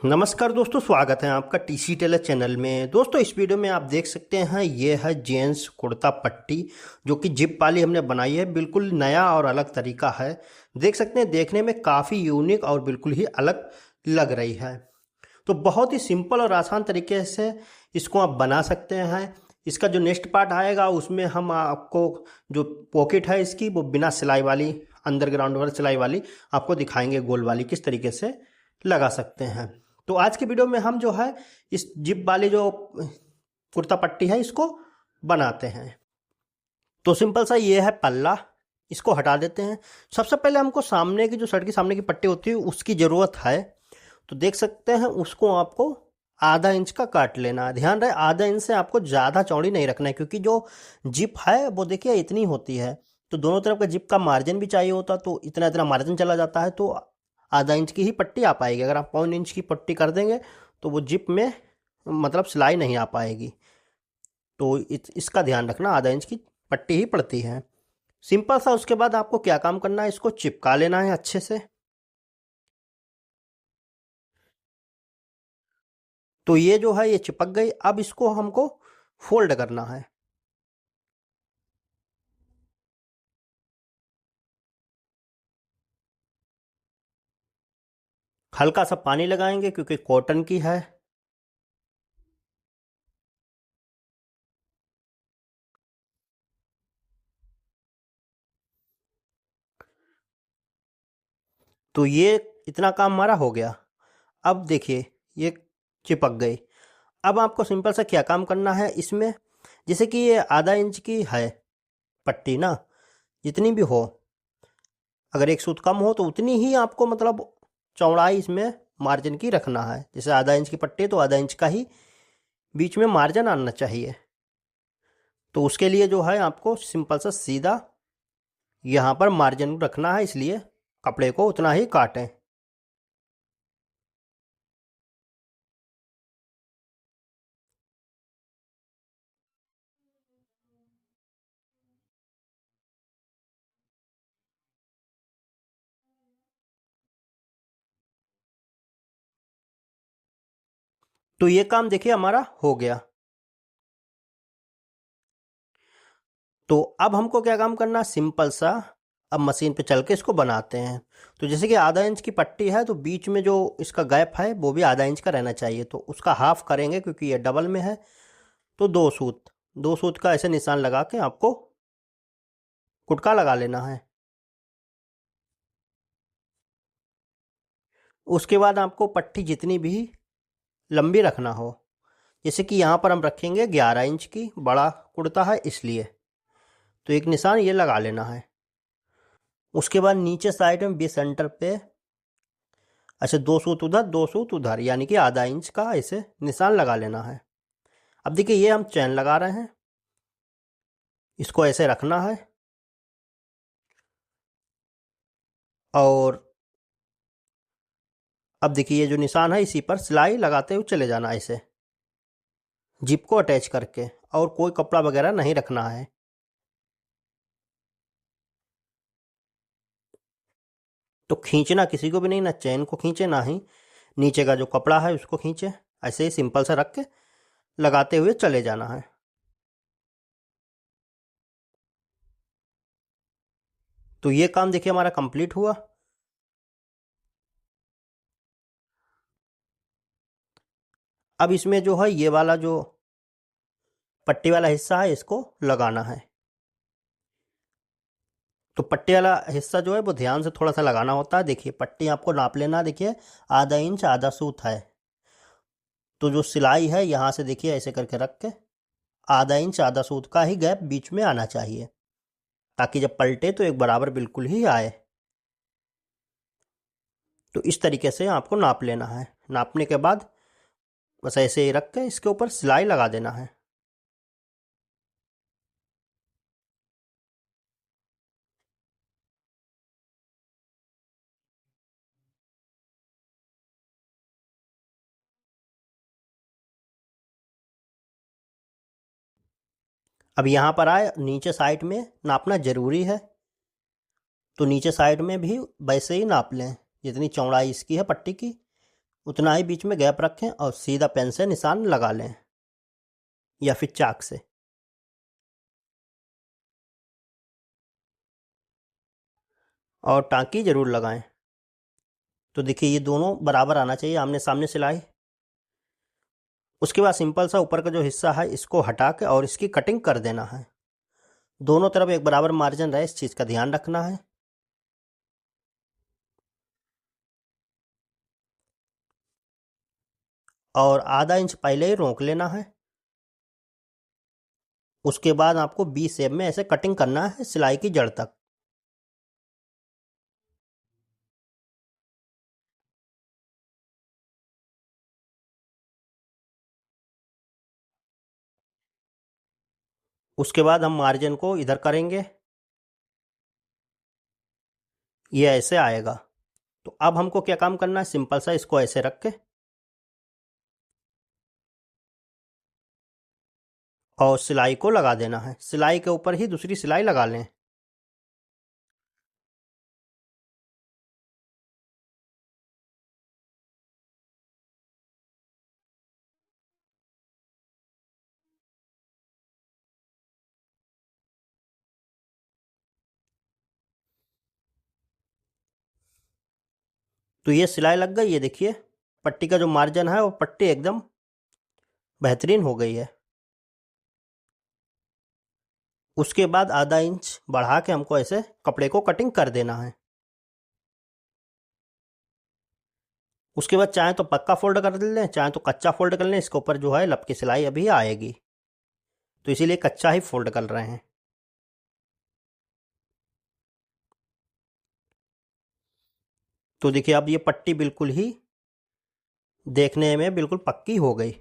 नमस्कार दोस्तों, स्वागत है आपका टीसी टेलर चैनल में। दोस्तों, इस वीडियो में आप देख सकते हैं ये है जेंट्स कुर्ता पट्टी जो कि जिप वाली हमने बनाई है। बिल्कुल नया और अलग तरीका है। देख सकते हैं, देखने में काफ़ी यूनिक और बिल्कुल ही अलग लग रही है। तो बहुत ही सिंपल और आसान तरीके से इसको आप बना सकते हैं। इसका जो नेक्स्ट पार्ट आएगा उसमें हम आपको जो पॉकेट है इसकी वो बिना सिलाई वाली, अंडरग्राउंड वाली सिलाई वाली आपको दिखाएंगे, गोल वाली किस तरीके से लगा सकते हैं। तो आज के वीडियो में हम जो है इस जिप वाली जो कुर्ता पट्टी है इसको बनाते हैं। तो सिंपल सा ये है पल्ला, इसको हटा देते हैं। सबसे पहले हमको सामने की जो शर्ट की सामने की पट्टी होती है उसकी ज़रूरत है। तो देख सकते हैं उसको आपको आधा इंच का काट लेना है। ध्यान रहे आधा इंच से आपको ज़्यादा चौड़ी नहीं रखना है, क्योंकि जो जिप है वो देखिए इतनी होती है। तो दोनों तरफ का जिप का मार्जिन भी चाहिए होता, तो इतना इतना मार्जिन चला जाता है। तो आधा इंच की ही पट्टी आ पाएगी। अगर आप पौन इंच की पट्टी कर देंगे तो वो जिप में मतलब सिलाई नहीं आ पाएगी। तो इसका ध्यान रखना, आधा इंच की पट्टी ही पड़ती है। सिंपल सा उसके बाद आपको क्या काम करना है, इसको चिपका लेना है अच्छे से। तो ये जो है ये चिपक गई। अब इसको हमको फोल्ड करना है। हल्का सा पानी लगाएंगे क्योंकि कॉटन की है। तो ये इतना काम हमारा हो गया। अब देखिए ये चिपक गई। अब आपको सिंपल सा क्या काम करना है इसमें, जैसे कि ये आधा इंच की है पट्टी ना, जितनी भी हो, अगर एक सूत कम हो तो उतनी ही आपको मतलब चौड़ाई इसमें मार्जिन की रखना है। जैसे आधा इंच की पट्टी है तो आधा इंच का ही बीच में मार्जिन आना चाहिए। तो उसके लिए जो है आपको सिंपल सा सीधा यहाँ पर मार्जिन रखना है, इसलिए कपड़े को उतना ही काटें। तो ये काम देखिए हमारा हो गया। तो अब हमको क्या काम करना, सिंपल सा अब मशीन पे चल के इसको बनाते हैं। तो जैसे कि आधा इंच की पट्टी है तो बीच में जो इसका गैप है वो भी आधा इंच का रहना चाहिए। तो उसका हाफ करेंगे क्योंकि ये डबल में है। तो दो सूत का ऐसे निशान लगा के आपको कुटका लगा लेना है। उसके बाद आपको पट्टी जितनी भी लंबी रखना हो, जैसे कि यहाँ पर हम रखेंगे 11 इंच की, बड़ा कुर्ता है इसलिए। तो एक निशान ये लगा लेना है। उसके बाद नीचे साइड में बी सेंटर पे अच्छा 2 सूत उधर यानी कि आधा इंच का ऐसे निशान लगा लेना है। अब देखिए ये हम चैन लगा रहे हैं, इसको ऐसे रखना है और अब देखिए ये जो निशान है इसी पर सिलाई लगाते हुए चले जाना ऐसे, जिप को अटैच करके, और कोई कपड़ा वगैरह नहीं रखना है। तो खींचना किसी को भी नहीं, ना चैन को खींचे ना ही नीचे का जो कपड़ा है उसको खींचे। ऐसे ही सिंपल सा रख के लगाते हुए चले जाना है। तो ये काम देखिए हमारा कंप्लीट हुआ। अब इसमें जो है ये वाला जो पट्टी वाला हिस्सा है इसको लगाना है। तो पट्टी वाला हिस्सा जो है वो ध्यान से थोड़ा सा लगाना होता है। देखिए पट्टी आपको नाप लेना, देखिए आधा इंच आधा सूत है। तो जो सिलाई है यहाँ से देखिए ऐसे करके रख के आधा इंच आधा सूत का ही गैप बीच में आना चाहिए, ताकि जब पलटे तो एक बराबर बिल्कुल ही आए। तो इस तरीके से आपको नाप लेना है। नापने के बाद बस ऐसे ही रख के इसके ऊपर सिलाई लगा देना है। अब यहाँ पर आए, नीचे साइड में नापना ज़रूरी है। तो नीचे साइड में भी वैसे ही नाप लें जितनी चौड़ाई इसकी है पट्टी की, उतना ही बीच में गैप रखें और सीधा पेन से निशान लगा लें या फिर चाक से। और टाँकी ज़रूर लगाएं। तो देखिए ये दोनों बराबर आना चाहिए, आमने सामने सिलाई। उसके बाद सिंपल सा ऊपर का जो हिस्सा है इसको हटा के और इसकी कटिंग कर देना है। दोनों तरफ एक बराबर मार्जिन रहे, इस चीज़ का ध्यान रखना है। और आधा इंच पहले ही रोक लेना है। उसके बाद आपको बी शेप में ऐसे कटिंग करना है सिलाई की जड़ तक। उसके बाद हम मार्जिन को इधर करेंगे, ये ऐसे आएगा। तो अब हमको क्या काम करना है, सिंपल सा इसको ऐसे रख के और सिलाई को लगा देना है। सिलाई के ऊपर ही दूसरी सिलाई लगा लें। तो ये सिलाई लग गई, ये देखिए पट्टी का जो मार्जिन है वो पट्टी एकदम बेहतरीन हो गई है। उसके बाद आधा इंच बढ़ा के हमको ऐसे कपड़े को कटिंग कर देना है। उसके बाद चाहे तो पक्का फोल्ड कर लें, चाहे तो कच्चा फोल्ड कर लें। इसके ऊपर जो है लपकी सिलाई अभी आएगी, तो इसीलिए कच्चा ही फोल्ड कर रहे हैं। तो देखिए अब ये पट्टी बिल्कुल ही देखने में बिल्कुल पक्की हो गई।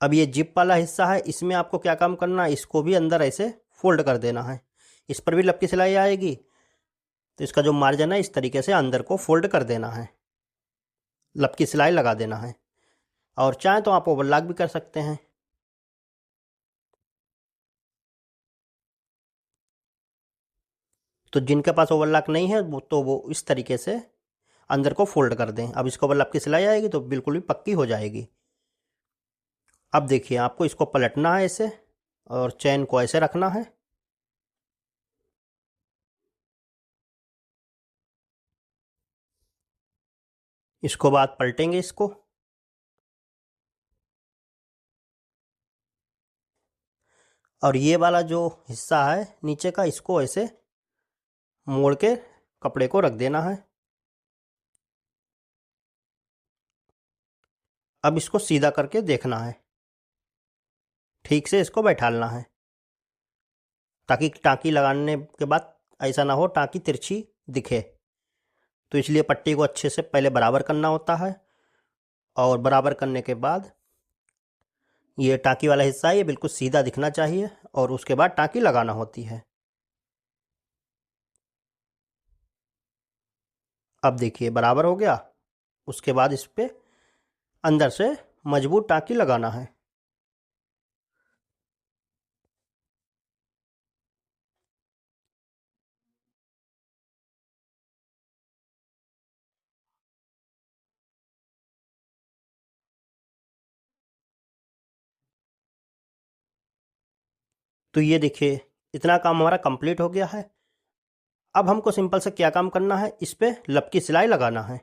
अब ये जिप वाला हिस्सा है, इसमें आपको क्या काम करना है, इसको भी अंदर ऐसे फोल्ड कर देना है। इस पर भी लपकी सिलाई आएगी, तो इसका जो मार्जिन है इस तरीके से अंदर को फोल्ड कर देना है, लपकी सिलाई लगा देना है। और चाहे तो आप ओवरलॉक भी कर सकते हैं। तो जिनके पास ओवरलॉक नहीं है वो इस तरीके से अंदर को फोल्ड कर दें। अब इसको ओवरलॉक की सिलाई आएगी तो बिल्कुल भी पक्की हो जाएगी। अब देखिए आपको इसको पलटना है ऐसे, और चैन को ऐसे रखना है। इसको बाद पलटेंगे इसको। और ये वाला जो हिस्सा है नीचे का, इसको ऐसे मोड़ के कपड़े को रख देना है। अब इसको सीधा करके देखना है, ठीक से इसको बैठालना है, ताकि टाँकी लगाने के बाद ऐसा ना हो टाँकी तिरछी दिखे। तो इसलिए पट्टी को अच्छे से पहले बराबर करना होता है, और बराबर करने के बाद ये टाँकी वाला हिस्सा है ये बिल्कुल सीधा दिखना चाहिए, और उसके बाद टाँकी लगाना होती है। अब देखिए बराबर हो गया। उसके बाद इस पे अंदर से मजबूत टाँकी लगाना है। तो ये देखिए इतना काम हमारा कंप्लीट हो गया है। अब हमको सिंपल से क्या काम करना है, इस पे लपकी सिलाई लगाना है।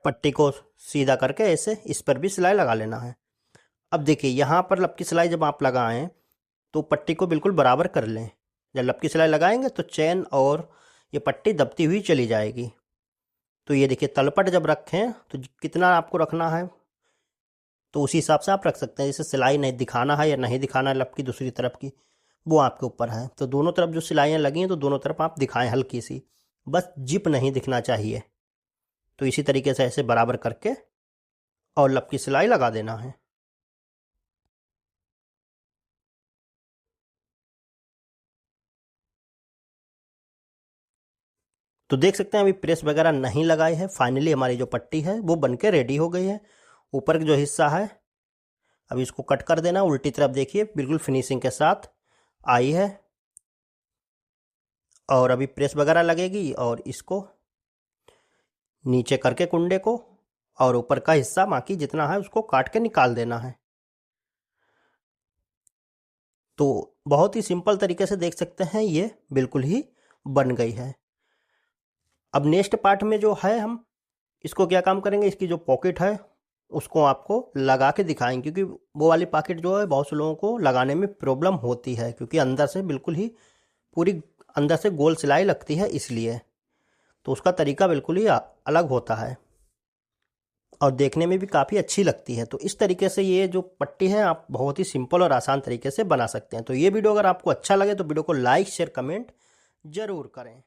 पट्टी को सीधा करके ऐसे इस पर भी सिलाई लगा लेना है। अब देखिए यहाँ पर लपकी सिलाई जब आप लगाएं तो पट्टी को बिल्कुल बराबर कर लें। जब लपकी सिलाई लगाएंगे तो चैन और ये पट्टी दबती हुई चली जाएगी। तो ये देखिए तलपट जब रखें तो कितना आपको रखना है, तो उसी हिसाब से आप रख सकते हैं। जैसे सिलाई नहीं दिखाना है या नहीं दिखाना है लपकी दूसरी तरफ की, वो आपके ऊपर है। तो दोनों तरफ जो सिलाइयाँ लगी हैं तो दोनों तरफ आप दिखाएं हल्की सी, बस जिप नहीं दिखना चाहिए। तो इसी तरीके से ऐसे बराबर करके और लब की सिलाई लगा देना है। तो देख सकते हैं अभी प्रेस वगैरह नहीं लगाई है, फाइनली हमारी जो पट्टी है वो बनके रेडी हो गई है। ऊपर का जो हिस्सा है अभी इसको कट कर देना, उल्टी तरफ देखिए बिल्कुल फिनिशिंग के साथ आई है। और अभी प्रेस वगैरह लगेगी और इसको नीचे करके कुंडे को और ऊपर का हिस्सा बाकी जितना है उसको काट के निकाल देना है। तो बहुत ही सिंपल तरीके से देख सकते हैं ये बिल्कुल ही बन गई है। अब नेक्स्ट पार्ट में जो है हम इसको क्या काम करेंगे, इसकी जो पॉकेट है उसको आपको लगा के दिखाएंगे, क्योंकि वो वाली पॉकेट जो है बहुत से लोगों को लगाने में प्रॉब्लम होती है, क्योंकि अंदर से बिल्कुल ही पूरी अंदर से गोल सिलाई लगती है इसलिए। तो उसका तरीका बिल्कुल ही अलग होता है और देखने में भी काफ़ी अच्छी लगती है। तो इस तरीके से ये जो पट्टी है आप बहुत ही सिंपल और आसान तरीके से बना सकते हैं। तो ये वीडियो अगर आपको अच्छा लगे तो वीडियो को लाइक शेयर कमेंट ज़रूर करें।